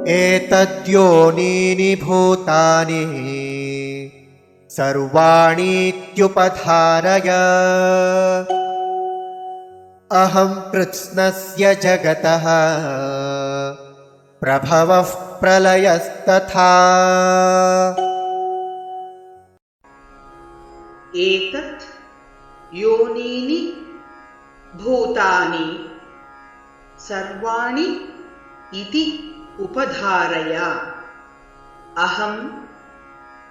एतद्योनीनि भूतानि सर्वाणीत्युपधारय अहं कृत्स्नस्य जगतः प्रभवः प्रलयस्तथा। एतत् योनीनि भूतानि सर्वाणि इति उपधारय अहं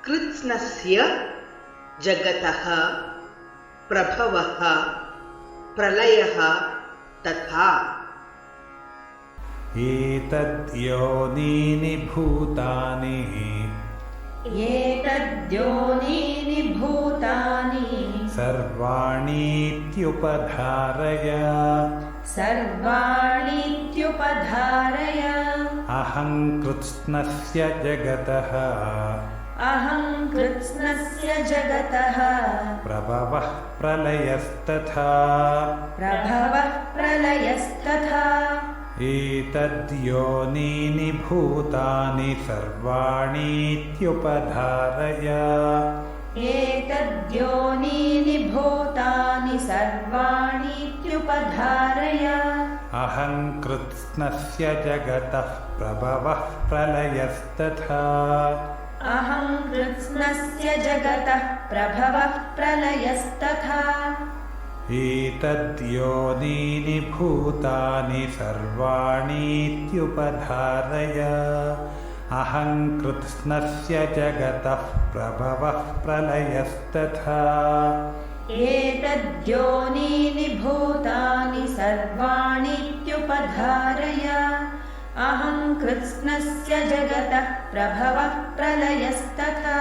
कृत्स्नस्य जगतः प्रभवः प्रलयः तथा। एतद्योनीनि भूतानि सर्वाणीत्युपधारय अहं कृत्स्नस्य जगतः प्रभवः प्रलयस्तथा। एतद्योनीनि भूतानि सर्वाणीत्युपधारय अहं कृत्स्नस्य जगतः प्रभवः प्रलयस्तथा। एतद्योनीनि भूतानि सर्वाणीत्युपधारय अहं कृत्स्नस्य जगतः प्रभवः प्रलयस्तथा। अहं कृत्स्नस्य जगतः प्रभवः प्रलयस्तथा।